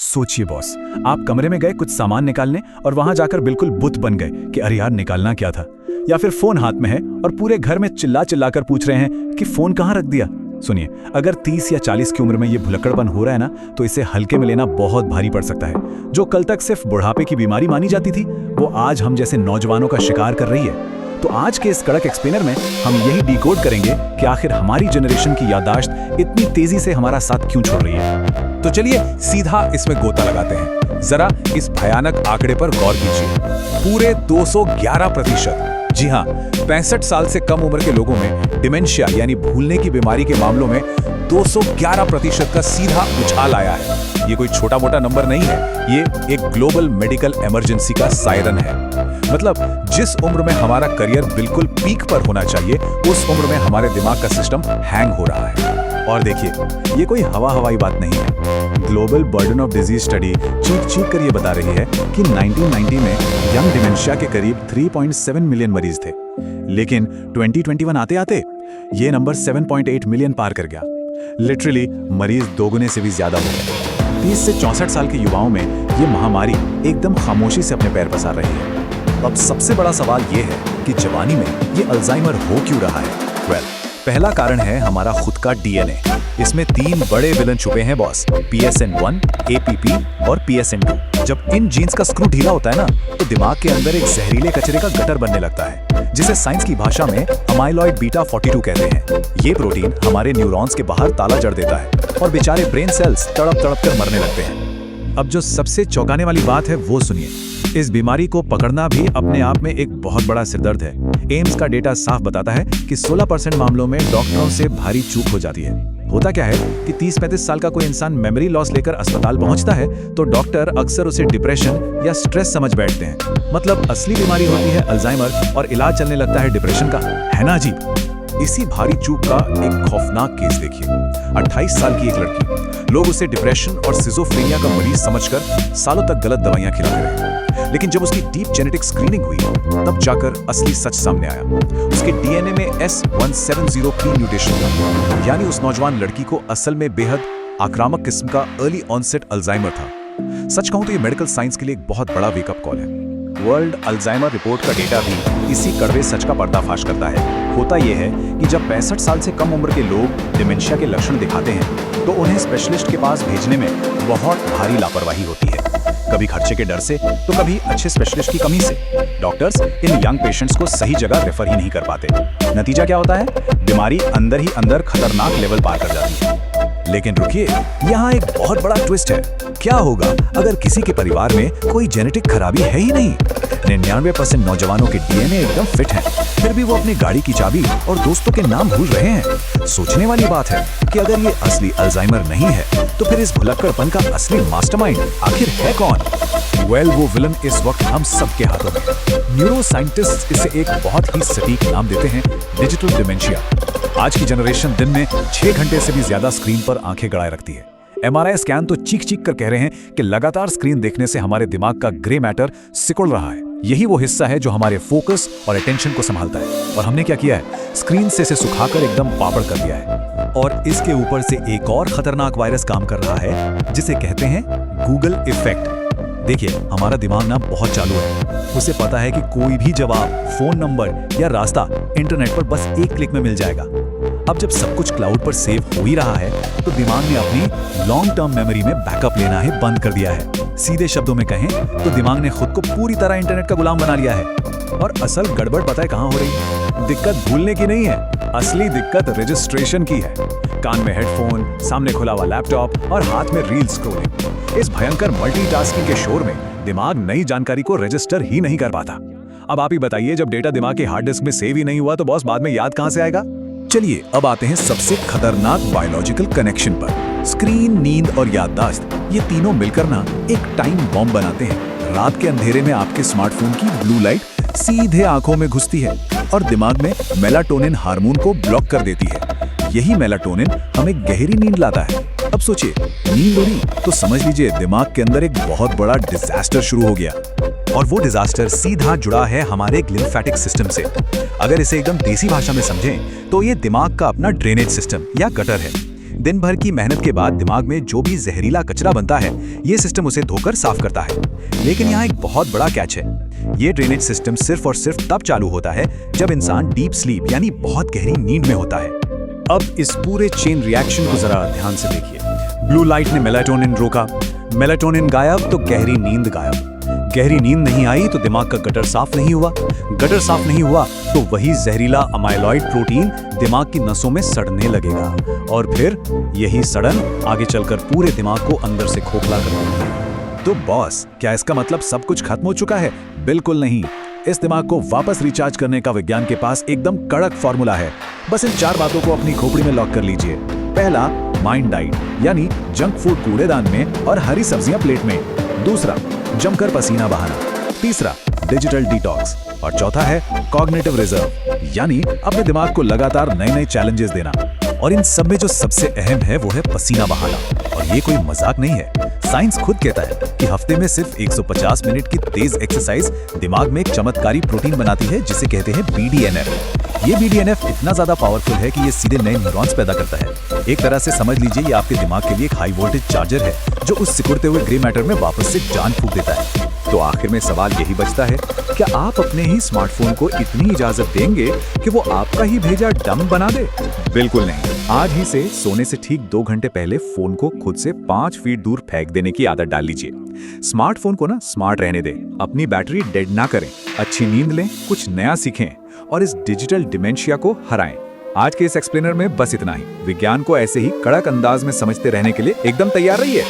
सोचिए बॉस, आप कमरे में गए कुछ सामान निकालने और वहां जाकर बिल्कुल बुत बन गए कि अरे यार निकालना क्या था। या फिर फोन हाथ में है और पूरे घर में चिल्ला चिल्ला कर पूछ रहे हैं कि फोन कहाँ रख दिया। सुनिए, अगर 30 या 40 की उम्र में ये भुलक्कड़पन हो रहा है ना, तो इसे हल्के में लेना बहुत भारी पड़ सकता है। जो कल तक सिर्फ बुढ़ापे की बीमारी मानी जाती थी, वो आज हम जैसे नौजवानों का शिकार कर रही है। तो आज के इस कड़क एक्सप्लेनर में हम यही डिकोड करेंगे कि आखिर हमारी जनरेशन की याददाश्त इतनी तेजी से हमारा साथ क्यों छोड़ रही है। तो चलिए सीधा इसमें गोता लगाते हैं। जरा इस भयानक आंकड़े पर गौर कीजिए, पूरे 211%। जी हाँ, 65 साल से कम उम्र के लोगों में डिमेंशिया यानी भूलने की बीमारी के मामलों में 211% का सीधा उछाल आया है। ये कोई छोटा मोटा नंबर नहीं है, ये एक ग्लोबल मेडिकल इमरजेंसी का सायरन है। मतलब जिस उम्र में हमारा करियर बिल्कुल पीक पर होना चाहिए, उस उम्र में हमारे दिमाग का सिस्टम हैंग हो रहा है। और देखिए, ये कोई हवाई बात नहीं है। Global burden of disease study चीख कर ये बता रही है कि 1990 में यंग डिमेंशिया के करीब 3.7 मिलियन मरीज थे, लेकिन 2021 आते आते ये नंबर 7.8 मिलियन पार कर गया। लिटरली मरीज दोगुने से भी ज्यादा हो गए। 30 से 64 साल के युवाओं में ये महामारी एकदम खामोशी से अपने पैर पसार रही है। अब सबसे बड़ा सवाल ये है कि जवानी में ये अल्जाइमर हो क्यों रहा है। पहला कारण है हमारा खुद का डीएनए। इसमें 3 बड़े विलन छुपे हैं बॉस, PSN1, APP और PSN2। जब इन जीन्स का स्क्रू ढीला होता है ना, तो दिमाग के अंदर एक जहरीले कचरे का गटर बनने लगता है, जिसे साइंस की भाषा में अमाइलॉइड बीटा 42 कहते हैं। ये प्रोटीन हमारे न्यूरॉन्स के बाहर ताला जड़ देता है और बेचारे ब्रेन सेल्स तड़प तड़प कर मरने लगते हैं। अब जो सबसे चौंकाने वाली बात है वो सुनिए। इस बीमारी को पकड़ना भी अपने आप में एक बहुत बड़ा सिरदर्द है। एम्स का डेटा साफ बताता है कि 16% मामलों में डॉक्टरों से भारी चूक हो जाती है। होता क्या है कि 30-35 साल का कोई इंसान मेमोरी लॉस लेकर अस्पताल पहुंचता है, तो डॉक्टर अक्सर उसे डिप्रेशन या स्ट्रेस समझ बैठते हैं। मतलब असली बीमारी होती है अल्जाइमर और इलाज चलने लगता है डिप्रेशन का। है ना अजीब? इसी भारी चूक का एक खौफनाक केस देखिए। 28 साल की एक लड़की, लोग उसे डिप्रेशन और सिजोफ्रेनिया का मरीज समझकर सालों तक गलत दवाइयां खिलाते रहे। लेकिन जब उसकी डीप जेनेटिक स्क्रीनिंग हुई, तब जाकर असली सच सामने आया। उसके डीएनए में S170P म्यूटेशन था, यानी उस नौजवान लड़की को असल में बेहद आक्रामक किस्म का अर्ली ऑनसेट अल्जाइमर था। सच कहूं तो ये मेडिकल साइंस के लिए एक बहुत बड़ा वेकअप कॉल है। वर्ल्ड अल्जाइमर रिपोर्ट का डेटा भी इसी कड़वे सच का पर्दाफाश करता है। होता यह है कि जब 65 साल से कम उम्र के लोग डिमेंशिया के लक्षण दिखाते हैं, तो उन्हें स्पेशलिस्ट के पास भेजने में बहुत भारी लापरवाही होती है। कभी खर्चे के डर से, तो कभी अच्छे स्पेशलिस्ट की कमी से। डॉक्टर्स इन यंग पेशेंट्स को सही जगह रेफर ही नहीं कर पाते। नतीजा क्या होता है? बीमारी अंदर ही अंदर खतरनाक लेवल पार कर जाती है। लेकिन रुकिए, यहाँ एक बहुत बड़ा ट्विस्ट है। क्या होगा अगर किसी के परिवार में कोई जेनेटिक खराबी है ही नहीं? 99% नौजवानों के डीएनए एकदम फिट हैं, फिर भी वो अपनी गाड़ी की चाबी और दोस्तों के नाम भूल रहे हैं। सोचने वाली बात है कि अगर ये असली अल्जाइमर नहीं है, तो फिर इस भुलक्कड़पन का असली मास्टरमाइंड आखिर है कौन? वो विलन इस वक्त हम सबके हाथों में। न्यूरो साइंटिस्ट इसे एक बहुत ही सटीक नाम देते हैं, डिजिटल डिमेंशिया। आज की जनरेशन दिन में 6 घंटे से भी ज्यादा स्क्रीन पर आंखें गड़ाए रखती है। MRI स्कैन तो चीख कर कह रहे हैं कि लगातार स्क्रीन देखने से हमारे दिमाग का ग्रे मैटर सिकुड़ रहा है। यही वो हिस्सा है जो हमारे फोकस और अटेंशन को संभालता है। और हमने क्या किया है? स्क्रीन से इसे सुखाकर एकदम पापड़ कर दिया है। और इसके ऊपर से एक और खतरनाक वायरस काम कर रहा है, जिसे कहते हैं गूगल इफेक्ट। देखिए, हमारा दिमाग ना बहुत चालू है। उसे पता है कि कोई भी जवाब, फोन नंबर या रास्ता इंटरनेट पर बस एक क्लिक में मिल जाएगा। अब जब सब कुछ क्लाउड पर सेव हो ही रहा है, तो दिमाग ने अपनी लॉन्ग टर्म मेमोरी में बैकअप लेना है बंद कर दिया है। सीधे शब्दों में कहें तो दिमाग ने खुद को पूरी तरह इंटरनेट का गुलाम बना लिया है। और असल गड़बड़ पता है कहाँ हो रही है? दिक्कत भूलने की नहीं है, असली दिक्कत रजिस्ट्रेशन की है। कान में हेडफोन, सामने खुला हुआ लैपटॉप और हाथ में रील स्क्रॉलिंग। इस भयंकर मल्टीटास्किंग के शोर में दिमाग नई जानकारी को रजिस्टर ही नहीं कर पाता। अब आप ही बताइए, जब डेटा दिमाग के हार्ड डिस्क में सेव ही नहीं हुआ, तो बॉस बाद में याद कहां से आएगा? चलिए अब आते हैं सबसे खतरनाक बायोलॉजिकल कनेक्शन पर। स्क्रीन, नींद और याददाश्त, ये तीनों मिलकर ना एक टाइम बॉम्ब बनाते हैं। रात के अंधेरे में आपके स्मार्टफोन की ब्लू लाइट सीधे आंखों में घुसती है और दिमाग में मेलाटोनिन हार्मोन को ब्लॉक कर देती है। यही मेलाटोनिन हमें गहरी नींद लाता है। अब सोचिए, नींद उड़ी तो समझ लीजिए दिमाग के अंदर एक बहुत बड़ा डिजास्टर शुरू हो गया। और वो डिजास्टर सीधा जुड़ा है हमारे लिम्फेटिक सिस्टम से। अगर इसे एकदम देसी भाषा में समझें, तो ये दिमाग का अपना ड्रेनेज सिस्टम या गटर है। दिन भर की मेहनत के बाद दिमाग में जो भी जहरीला कचरा बनता है, ये सिस्टम उसे धोकर साफ करता है। लेकिन यहाँ एक बहुत बड़ा कैच है। ये ड्रेनेज सिस्टम सिर्फ और सिर्फ तब चालू होता है जब इंसान डीप स्लीप यानी बहुत गहरी नींद में होता है। अब इस पूरे चेन रिएक्शन को जरा ध्यान से देखिए। ब्लू लाइट ने मेलाटोनिन रोका, मेलाटोनिन गायब तो गहरी नींद गायब। गहरी नींद नहीं आई तो दिमाग का गटर साफ नहीं हुआ, गटर साफ नहीं हुआ तो वही जहरीला अमाइलॉइड प्रोटीन दिमाग की नसों में सड़ने लगेगा और फिर यही सड़न आगे चलकर पूरे दिमाग को अंदर से खोखला कर देगी। तो बॉस, क्या इसका मतलब सब कुछ खत्म हो चुका है? बिल्कुल नहीं। इस दिमाग को वापस रिचार्ज करने का विज्ञान के पास एकदम कड़क फॉर्मूला है। बस इन 4 बातों को अपनी खोपड़ी में लॉक कर लीजिए। पहला, माइंड डाइट यानी जंक फूड कूड़ेदान में और हरी सब्जियां प्लेट में। दूसरा, जमकर पसीना बहाना। तीसरा, डिजिटल डिटॉक्स। और चौथा है कॉग्निटिव रिजर्व यानी अपने दिमाग को लगातार नए-नए चैलेंजेस देना। और इन सब में जो सबसे अहम है वो है पसीना बहाना। और ये कोई मजाक नहीं है। साइंस खुद कहता है कि हफ्ते में सिर्फ 150 मिनट की तेज एक्सरसाइज दिमाग में एक चमत्कारी प्रोटीन बनाती है जिसे कहते हैं BDNF। ये BDNF इतना ज्यादा पावरफुल है कि ये सीधे नए न्यूरॉन्स पैदा करता है। एक तरह से समझ लीजिए ये आपके दिमाग के लिए एक हाई वोल्टेज चार्जर है जो उस सिकुड़ते हुए ग्रे मैटर में वापस से जान फूंक देता है। तो आखिर में सवाल यही बचता है, क्या आप अपने ही स्मार्टफोन को इतनी इजाजत देंगे कि वो आपका ही भेजा डम बना दे? बिल्कुल नहीं। आज ही से सोने से ठीक 2 घंटे पहले फोन को खुद से 5 फीट दूर फेंक देने की आदत डाल लीजिए। स्मार्टफोन को ना स्मार्ट रहने दें, अपनी बैटरी डेड ना करें, अच्छी नींद लें, कुछ नया सीखें और इस डिजिटल डिमेंशिया को हराएं। आज के इस एक्सप्लेनर में बस इतना ही। विज्ञान को ऐसे ही कड़क अंदाज में समझते रहने के लिए एकदम तैयार रहिए।